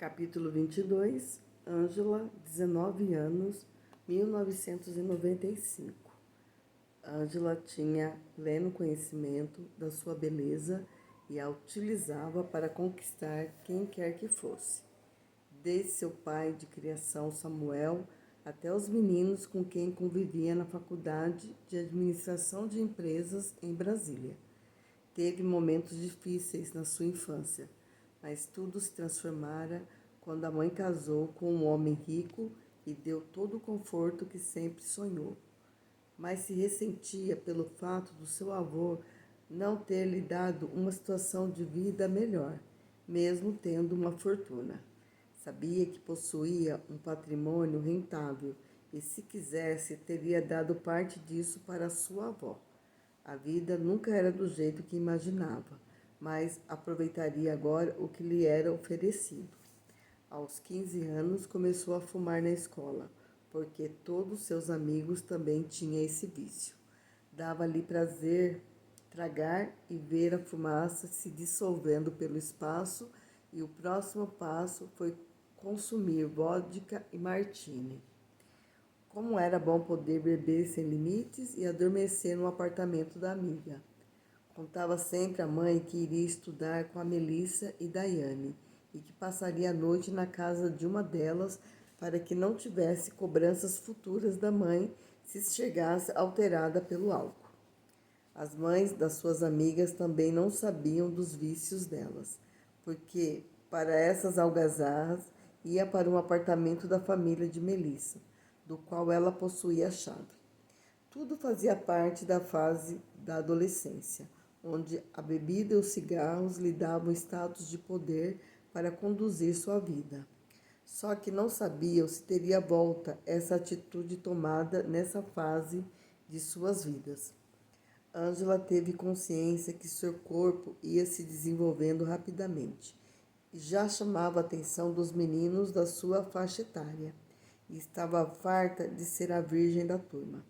Capítulo 22, Ângela, 19 anos, 1995. Ângela tinha pleno conhecimento da sua beleza e a utilizava para conquistar quem quer que fosse, desde seu pai de criação Samuel até os meninos com quem convivia na faculdade de administração de empresas em Brasília. Teve momentos difíceis na sua infância, mas tudo se transformara quando a mãe casou com um homem rico e deu todo o conforto que sempre sonhou. Mas se ressentia pelo fato do seu avô não ter lhe dado uma situação de vida melhor, mesmo tendo uma fortuna. Sabia que possuía um patrimônio rentável e, se quisesse, teria dado parte disso para sua avó. A vida nunca era do jeito que imaginava, mas aproveitaria agora o que lhe era oferecido. Aos 15 anos começou a fumar na escola, porque todos seus amigos também tinham esse vício. Dava-lhe prazer tragar e ver a fumaça se dissolvendo pelo espaço, e o próximo passo foi consumir vodka e martini. Como era bom poder beber sem limites e adormecer no apartamento da amiga. Contava sempre à mãe que iria estudar com a Melissa e Daiane e que passaria a noite na casa de uma delas para que não tivesse cobranças futuras da mãe se chegasse alterada pelo álcool. As mães das suas amigas também não sabiam dos vícios delas, porque para essas algazarras ia para um apartamento da família de Melissa, do qual ela possuía a chave. Tudo fazia parte da fase da adolescência, onde a bebida e os cigarros lhe davam status de poder para conduzir sua vida. Só que não sabiam se teria volta essa atitude tomada nessa fase de suas vidas. Ângela teve consciência que seu corpo ia se desenvolvendo rapidamente e já chamava a atenção dos meninos da sua faixa etária e estava farta de ser a virgem da turma.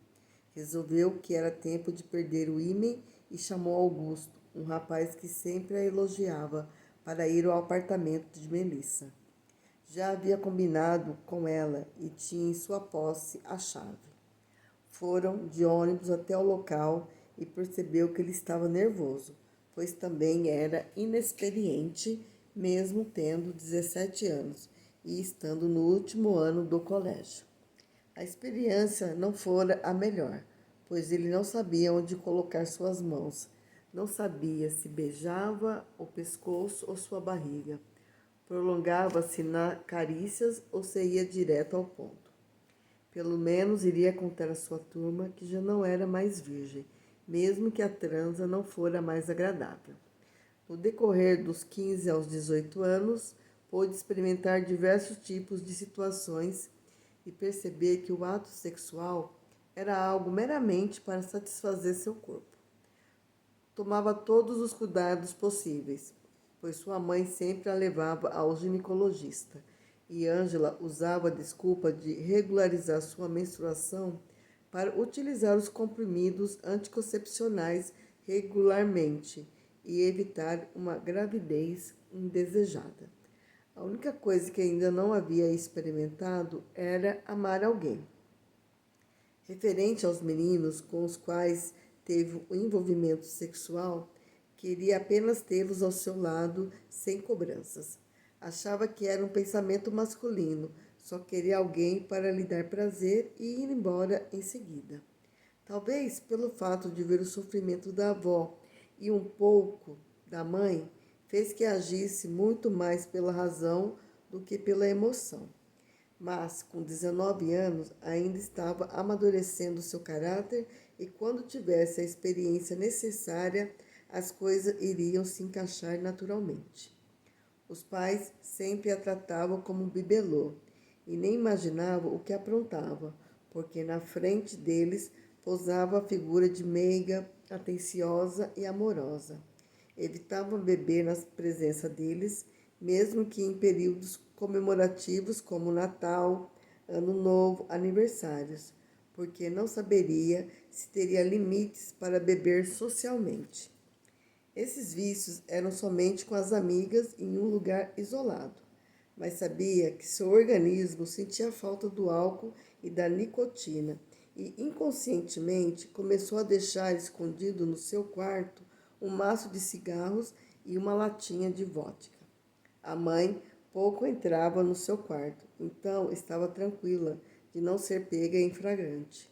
Resolveu que era tempo de perder o ímã e chamou Augusto, um rapaz que sempre a elogiava, para ir ao apartamento de Melissa. Já havia combinado com ela e tinha em sua posse a chave. Foram de ônibus até o local e percebeu que ele estava nervoso, pois também era inexperiente, mesmo tendo 17 anos e estando no último ano do colégio. A experiência não fora a melhor, pois ele não sabia onde colocar suas mãos. Não sabia se beijava o pescoço ou sua barriga. Prolongava-se nas carícias ou se ia direto ao ponto. Pelo menos iria contar à sua turma que já não era mais virgem, mesmo que a transa não fora mais agradável. No decorrer dos 15 aos 18 anos, pôde experimentar diversos tipos de situações e perceber que o ato sexual era algo meramente para satisfazer seu corpo. Tomava todos os cuidados possíveis, pois sua mãe sempre a levava ao ginecologista, e Ângela usava a desculpa de regularizar sua menstruação para utilizar os comprimidos anticoncepcionais regularmente e evitar uma gravidez indesejada. A única coisa que ainda não havia experimentado era amar alguém. Referente aos meninos com os quais teve um envolvimento sexual, queria apenas tê-los ao seu lado sem cobranças. Achava que era um pensamento masculino, só queria alguém para lhe dar prazer e ir embora em seguida. Talvez pelo fato de ver o sofrimento da avó e um pouco da mãe, fez que agisse muito mais pela razão do que pela emoção. Mas, com 19 anos, ainda estava amadurecendo seu caráter e, quando tivesse a experiência necessária, as coisas iriam se encaixar naturalmente. Os pais sempre a tratavam como bibelô e nem imaginavam o que aprontava, porque na frente deles posava a figura de meiga, atenciosa e amorosa. Evitavam beber na presença deles, mesmo que em períodos comemorativos como Natal, Ano Novo, aniversários, porque não saberia se teria limites para beber socialmente. Esses vícios eram somente com as amigas em um lugar isolado. mas sabia que seu organismo sentia falta do álcool e da nicotina e inconscientemente começou a deixar escondido no seu quarto um maço de cigarros e uma latinha de vodka. A mãe pouco entrava no seu quarto, então estava tranquila de não ser pega em flagrante.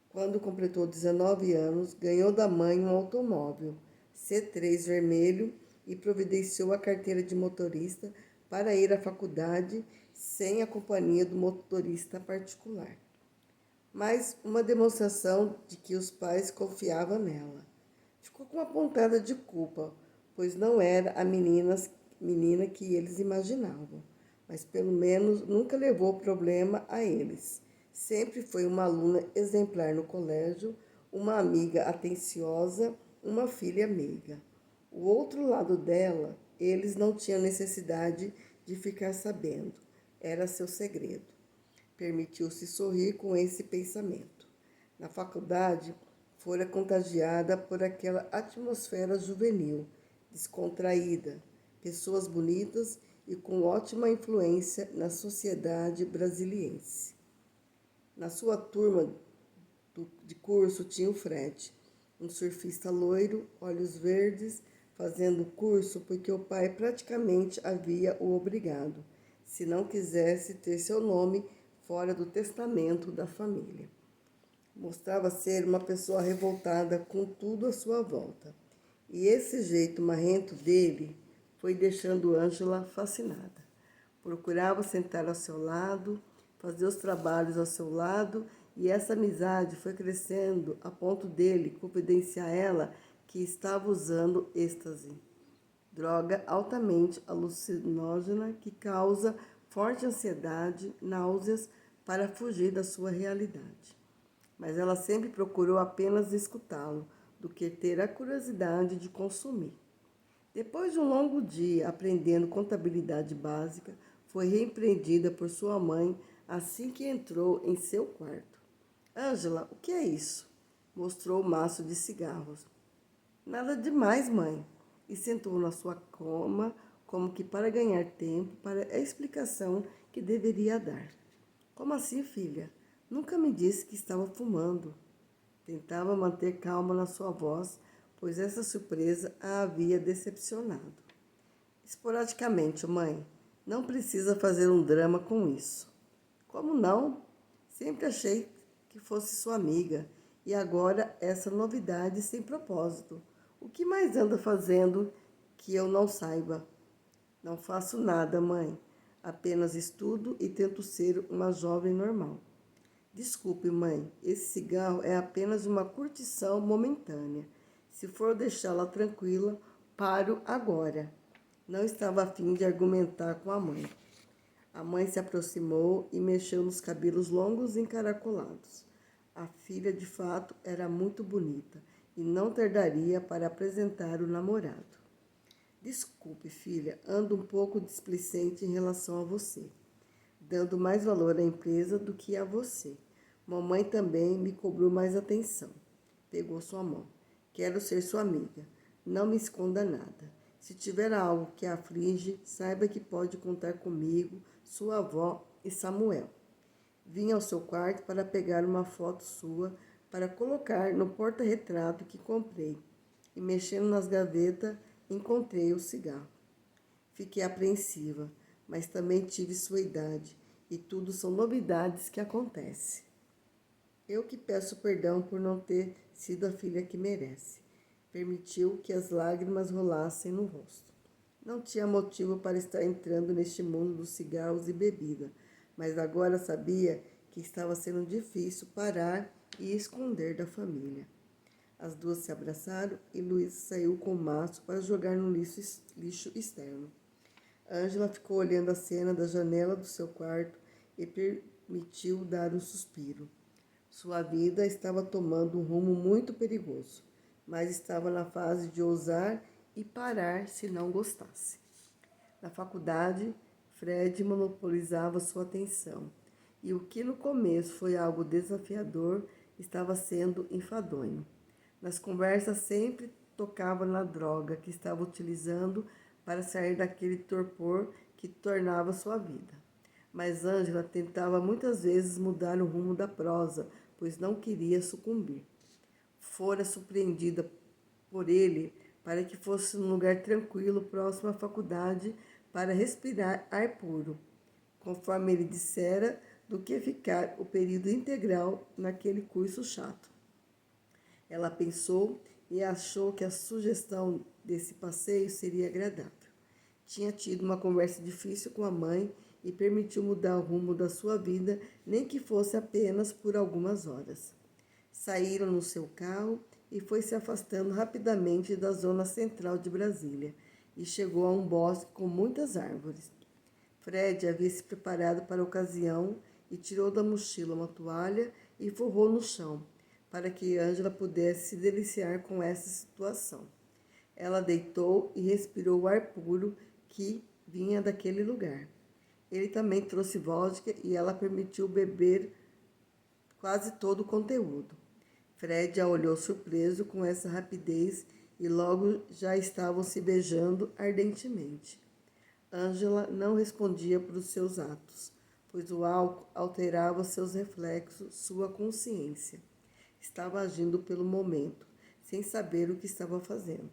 Quando completou 19 anos, ganhou da mãe um automóvel C3 vermelho e providenciou a carteira de motorista para ir à faculdade sem a companhia do motorista particular. Mais uma demonstração de que os pais confiavam nela. Ficou com uma pontada de culpa, pois não era a menina que eles imaginavam, mas pelo menos nunca levou problema a eles. Sempre foi uma aluna exemplar no colégio, uma amiga atenciosa, uma filha meiga. O outro lado dela, eles não tinham necessidade de ficar sabendo. Era seu segredo. Permitiu-se sorrir com esse pensamento. Na faculdade, fora contagiada por aquela atmosfera juvenil, descontraída, pessoas bonitas e com ótima influência na sociedade brasiliense. Na sua turma de curso tinha o Fred, um surfista loiro, olhos verdes, fazendo curso porque o pai praticamente havia o obrigado, se não quisesse ter seu nome fora do testamento da família. Mostrava ser uma pessoa revoltada com tudo à sua volta. E esse jeito marrento dele foi deixando Ângela fascinada. Procurava sentar ao seu lado, fazer os trabalhos ao seu lado, e essa amizade foi crescendo a ponto dele confidenciar a ela que estava usando êxtase, droga altamente alucinógena que causa forte ansiedade, náuseas para fugir da sua realidade. Mas ela sempre procurou apenas escutá-lo, do que ter a curiosidade de consumir. Depois de um longo dia aprendendo contabilidade básica, foi repreendida por sua mãe assim que entrou em seu quarto. Ângela, o que é isso? Mostrou o maço de cigarros. Nada demais, mãe. E sentou na sua cama, como que para ganhar tempo para a explicação que deveria dar. Como assim, filha? Nunca me disse que estava fumando. Tentava manter calma na sua voz, pois essa surpresa a havia decepcionado. Esporadicamente, mãe. Não precisa fazer um drama com isso. Como não? Sempre achei que fosse sua amiga. E agora essa novidade sem propósito. O que mais anda fazendo que eu não saiba? Não faço nada, mãe. Apenas estudo e tento ser uma jovem normal. Desculpe, mãe, esse cigarro é apenas uma curtição momentânea. Se for deixá-la tranquila, paro agora. Não estava a fim de argumentar com a mãe. A mãe se aproximou e mexeu nos cabelos longos e encaracolados. A filha, de fato, era muito bonita e não tardaria para apresentar o namorado. Desculpe, filha, ando um pouco displicente em relação a você, dando mais valor à empresa do que a você. Mamãe também me cobrou mais atenção. Pegou sua mão. Quero ser sua amiga. Não me esconda nada. Se tiver algo que a aflige, saiba que pode contar comigo, sua avó e Samuel. Vim ao seu quarto para pegar uma foto sua para colocar no porta-retrato que comprei. E mexendo nas gavetas, encontrei o cigarro. Fiquei apreensiva, mas também tive sua idade, e tudo são novidades que acontecem. Eu que peço perdão por não ter sido a filha que merece. Permitiu que as lágrimas rolassem no rosto. Não tinha motivo para estar entrando neste mundo dos cigarros e bebida, mas agora sabia que estava sendo difícil parar e esconder da família. As duas se abraçaram e Luiz saiu com o maço para jogar no lixo externo. Ângela ficou olhando a cena da janela do seu quarto e permitiu dar um suspiro. Sua vida estava tomando um rumo muito perigoso, mas estava na fase de ousar e parar se não gostasse. Na faculdade, Fred monopolizava sua atenção, e o que no começo foi algo desafiador estava sendo enfadonho. Nas conversas sempre tocava na droga que estava utilizando para sair daquele torpor que tornava sua vida. Mas Ângela tentava muitas vezes mudar o rumo da prosa, pois não queria sucumbir. Fora surpreendida por ele para que fosse num lugar tranquilo, próximo à faculdade, para respirar ar puro, conforme ele dissera, do que ficar o período integral naquele curso chato. Ela pensou e achou que a sugestão desse passeio seria agradável. Tinha tido uma conversa difícil com a mãe e permitiu mudar o rumo da sua vida, nem que fosse apenas por algumas horas. Saíram no seu carro e foi se afastando rapidamente da zona central de Brasília e chegou a um bosque com muitas árvores. Fred havia se preparado para a ocasião e tirou da mochila uma toalha e forrou no chão, para que Ângela pudesse se deliciar com essa situação. Ela deitou e respirou o ar puro que vinha daquele lugar. Ele também trouxe vodka e ela permitiu beber quase todo o conteúdo. Fred a olhou surpreso com essa rapidez e logo já estavam se beijando ardentemente. Ângela não respondia por os seus atos, pois o álcool alterava seus reflexos, sua consciência. Estava agindo pelo momento, sem saber o que estava fazendo.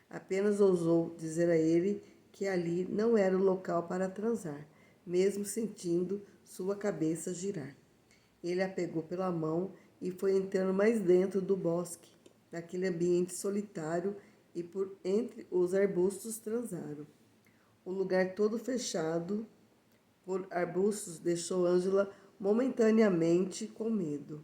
Apenas ousou dizer a ele que ali não era o local para transar, mesmo sentindo sua cabeça girar. Ele a pegou pela mão e foi entrando mais dentro do bosque, naquele ambiente solitário, e por entre os arbustos transaram. O lugar todo fechado por arbustos deixou Ângela momentaneamente com medo.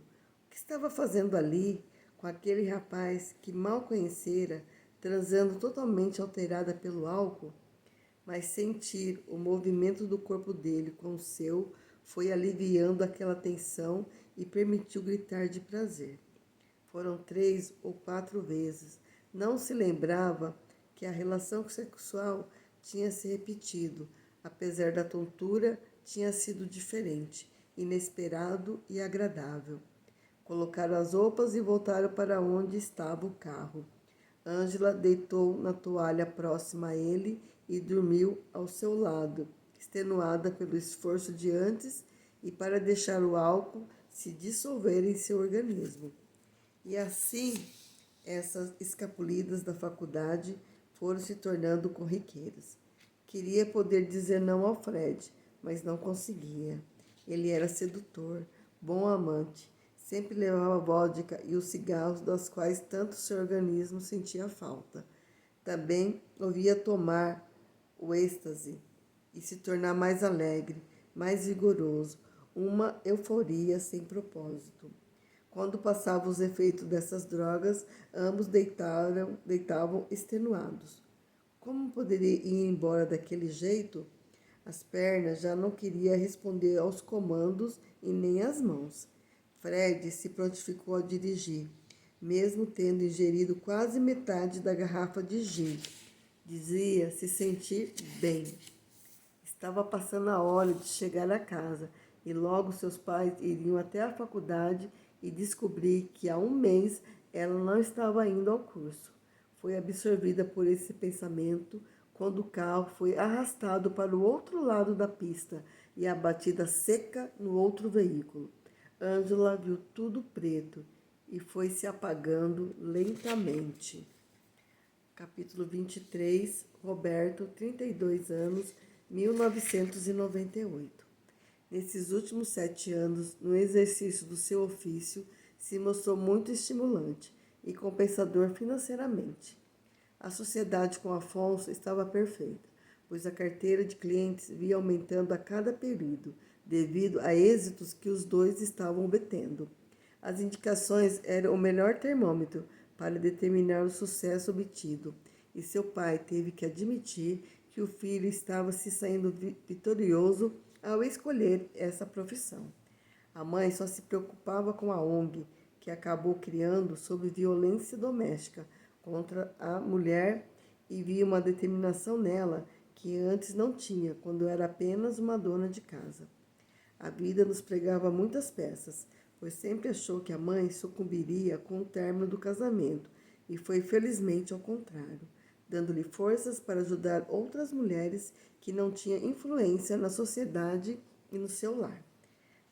O que estava fazendo ali, com aquele rapaz que mal conhecera, transando totalmente alterada pelo álcool? Mas sentir o movimento do corpo dele com o seu foi aliviando aquela tensão e permitiu gritar de prazer. Foram 3 ou 4 vezes. Não se lembrava que a relação sexual tinha se repetido. Apesar da tontura, tinha sido diferente, inesperado e agradável. Colocaram as roupas e voltaram para onde estava o carro. Ângela deitou na toalha próxima a ele e dormiu ao seu lado, extenuada pelo esforço de antes e para deixar o álcool se dissolver em seu organismo. E assim, essas escapulidas da faculdade foram se tornando corriqueiras. Queria poder dizer não ao Fred, mas não conseguia. Ele era sedutor, bom amante, sempre levava vodka e os cigarros das quais tanto seu organismo sentia falta. Também ouvia tomar o êxtase e se tornar mais alegre, mais vigoroso, uma euforia sem propósito. Quando passavam os efeitos dessas drogas, ambos deitavam extenuados. Como poderia ir embora daquele jeito? As pernas já não queriam responder aos comandos e nem as mãos. Fred se prontificou a dirigir, mesmo tendo ingerido quase metade da garrafa de gin. Dizia se sentir bem. Estava passando a hora de chegar a casa e logo seus pais iriam até a faculdade e descobrir que há um mês ela não estava indo ao curso. Foi absorvida por esse pensamento quando o carro foi arrastado para o outro lado da pista e a batida seca no outro veículo. Ângela viu tudo preto e foi se apagando lentamente. Capítulo 23, Roberto, 32 anos, 1998. Nesses últimos 7 anos, no exercício do seu ofício, se mostrou muito estimulante e compensador financeiramente. A sociedade com Afonso estava perfeita, pois a carteira de clientes via aumentando a cada período, devido a êxitos que os dois estavam obtendo. As indicações eram o melhor termômetro para determinar o sucesso obtido, e seu pai teve que admitir que o filho estava se saindo vitorioso ao escolher essa profissão. A mãe só se preocupava com a ONG, que acabou criando sob violência doméstica contra a mulher, e via uma determinação nela que antes não tinha, quando era apenas uma dona de casa. A vida nos pregava muitas peças, pois sempre achou que a mãe sucumbiria com o término do casamento, e foi felizmente ao contrário. dando-lhe forças para ajudar outras mulheres que não tinham influência na sociedade e no seu lar.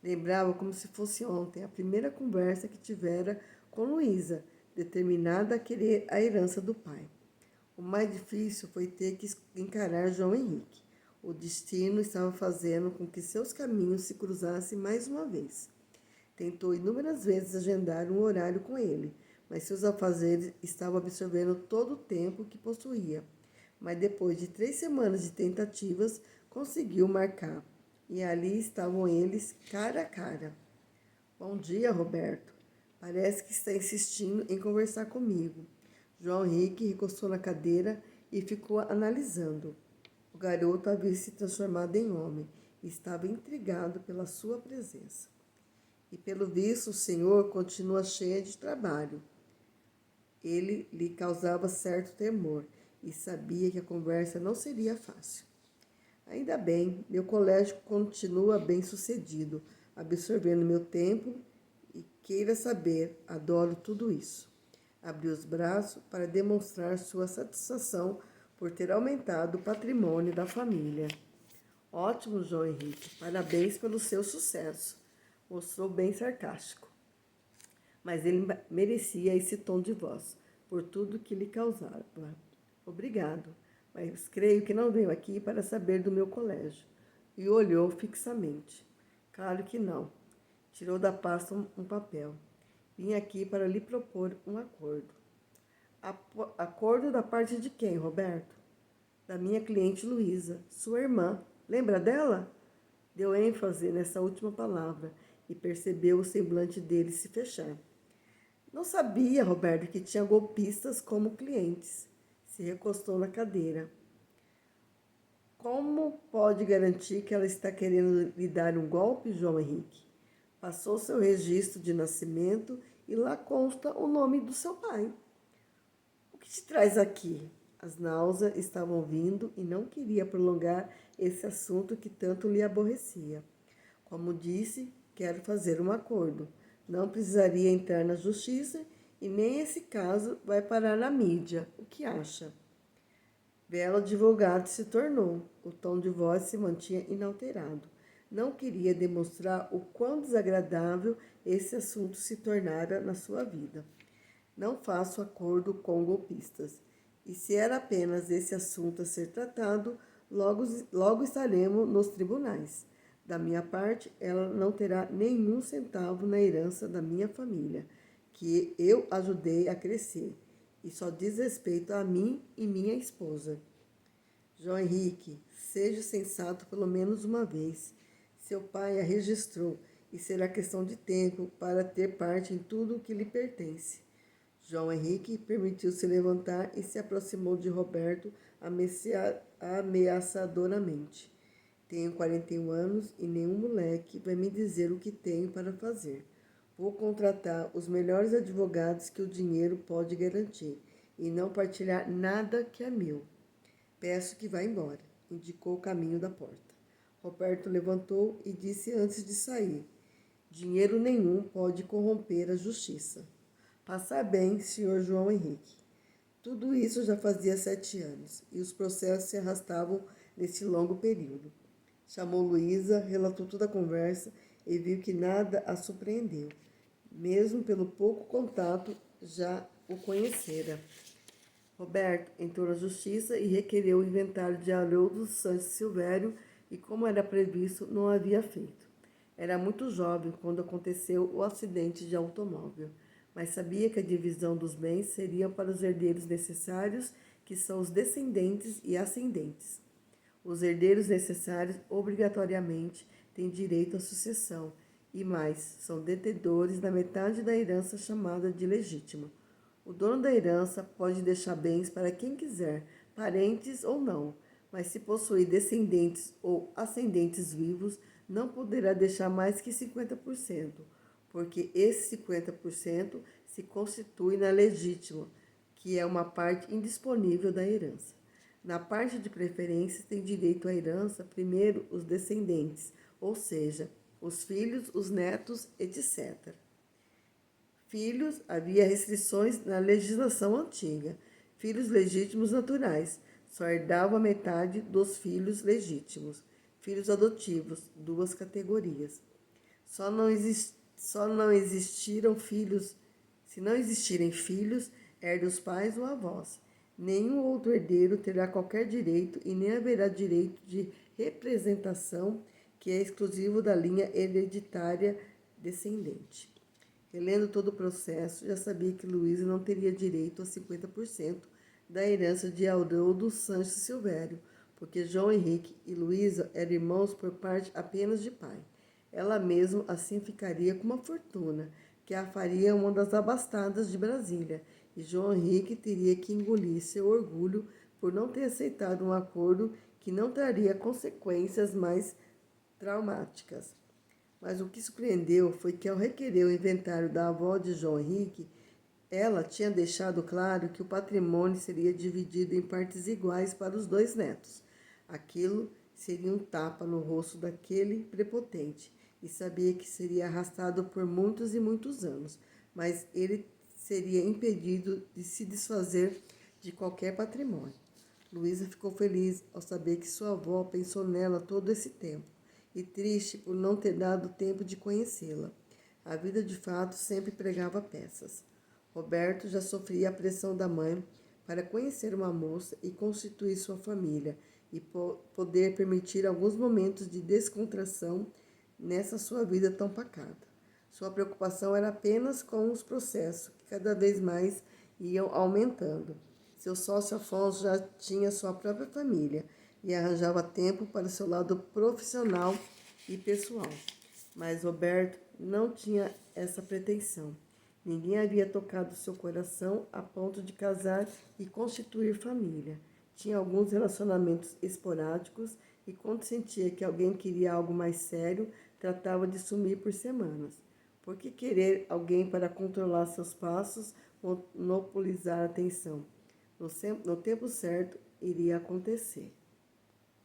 Lembrava como se fosse ontem a primeira conversa que tivera com Luísa, determinada a querer a herança do pai. O mais difícil foi ter que encarar João Henrique. O destino estava fazendo com que seus caminhos se cruzassem mais uma vez. Tentou inúmeras vezes agendar um horário com ele, mas seus afazeres estavam absorvendo todo o tempo que possuía. Mas depois de 3 semanas de tentativas, conseguiu marcar. E ali estavam eles, cara a cara. Bom dia, Roberto. Parece que está insistindo em conversar comigo. João Henrique recostou na cadeira e ficou analisando. O garoto havia se transformado em homem e estava intrigado pela sua presença. E pelo visto o senhor continua cheio de trabalho. Ele lhe causava certo temor e sabia que a conversa não seria fácil. Ainda bem, meu colégio continua bem sucedido, absorvendo meu tempo e queira saber, adoro tudo isso. Abriu os braços para demonstrar sua satisfação por ter aumentado o patrimônio da família. Ótimo, João Henrique, parabéns pelo seu sucesso. Mostrou bem sarcástico. Mas ele merecia esse tom de voz, por tudo que lhe causava. Obrigado, mas creio que não veio aqui para saber do meu colégio. E olhou fixamente. Claro que não. Tirou da pasta um papel. Vim aqui para lhe propor um acordo. Acordo da parte de quem, Roberto? Da minha cliente Luísa, sua irmã. Lembra dela? Deu ênfase nessa última palavra e percebeu o semblante dele se fechar. Não sabia, Roberto, que tinha golpistas como clientes. Se recostou na cadeira. Como pode garantir que ela está querendo lhe dar um golpe, João Henrique? Passou seu registro de nascimento e lá consta o nome do seu pai. O que te traz aqui? As náuseas estavam vindo e não queria prolongar esse assunto que tanto lhe aborrecia. Como disse, quero fazer um acordo. Não precisaria entrar na justiça e nem esse caso vai parar na mídia. O que acha? Belo advogado se tornou. O tom de voz se mantinha inalterado. Não queria demonstrar o quão desagradável esse assunto se tornara na sua vida. Não faço acordo com golpistas. E se era apenas esse assunto a ser tratado, logo estaremos nos tribunais. Da minha parte, ela não terá nenhum centavo na herança da minha família, que eu ajudei a crescer, e só diz respeito a mim e minha esposa. João Henrique, seja sensato pelo menos uma vez. Seu pai a registrou, e será questão de tempo para ter parte em tudo o que lhe pertence. João Henrique permitiu-se levantar e se aproximou de Roberto ameaçadoramente. Tenho 41 anos e nenhum moleque vai me dizer o que tenho para fazer. Vou contratar os melhores advogados que o dinheiro pode garantir e não partilhar nada que é meu. Peço que vá embora, indicou o caminho da porta. Roberto levantou e disse antes de sair: dinheiro nenhum pode corromper a justiça. Passar bem, senhor João Henrique. Tudo isso já fazia 7 anos, e os processos se arrastavam nesse longo período. Chamou Luísa, relatou toda a conversa e viu que nada a surpreendeu. Mesmo pelo pouco contato, já o conhecera. Roberto entrou na justiça e requereu o inventário de Haroldo Santos Silvério e, como era previsto, não havia feito. Era muito jovem quando aconteceu o acidente de automóvel, mas sabia que a divisão dos bens seria para os herdeiros necessários, que são os descendentes e ascendentes. Os herdeiros necessários, obrigatoriamente, têm direito à sucessão, e mais, são detentores da metade da herança chamada de legítima. O dono da herança pode deixar bens para quem quiser, parentes ou não, mas se possuir descendentes ou ascendentes vivos, não poderá deixar mais que 50%, porque esse 50% se constitui na legítima, que é uma parte indisponível da herança. Na parte de preferência, tem direito à herança primeiro os descendentes, ou seja, os filhos, os netos, etc. Filhos, havia restrições na legislação antiga. filhos legítimos naturais, só herdavam a metade dos filhos legítimos. Filhos adotivos, duas categorias. Só não existiram filhos. Se não existirem filhos, herdem os pais ou avós. Nenhum outro herdeiro terá qualquer direito e nem haverá direito de representação que é exclusivo da linha hereditária descendente. Relendo todo o processo, já sabia que Luísa não teria direito a 50% da herança de Haroldo Sanches Silvério, porque João Henrique e Luísa eram irmãos por parte apenas de pai. Ela mesma assim ficaria com uma fortuna, que a faria uma das abastadas de Brasília, e João Henrique teria que engolir seu orgulho por não ter aceitado um acordo que não traria consequências mais traumáticas. Mas o que surpreendeu foi que, ao requerer o inventário da avó de João Henrique, ela tinha deixado claro que o patrimônio seria dividido em partes iguais para os dois netos. Aquilo seria um tapa no rosto daquele prepotente, e sabia que seria arrastado por muitos e muitos anos, mas ele seria impedido de se desfazer de qualquer patrimônio. Luísa ficou feliz ao saber que sua avó pensou nela todo esse tempo, e triste por não ter dado tempo de conhecê-la. A vida de fato sempre pregava peças. Roberto já sofria a pressão da mãe para conhecer uma moça e constituir sua família e poder permitir alguns momentos de descontração nessa sua vida tão pacata. Sua preocupação era apenas com os processos, que cada vez mais iam aumentando. Seu sócio Afonso já tinha sua própria família e arranjava tempo para seu lado profissional e pessoal. Mas Roberto não tinha essa pretensão. Ninguém havia tocado seu coração a ponto de casar e constituir família. Tinha alguns relacionamentos esporádicos e quando sentia que alguém queria algo mais sério, tratava de sumir por semanas. Por que querer alguém para controlar seus passos, monopolizar a atenção? No tempo certo, iria acontecer.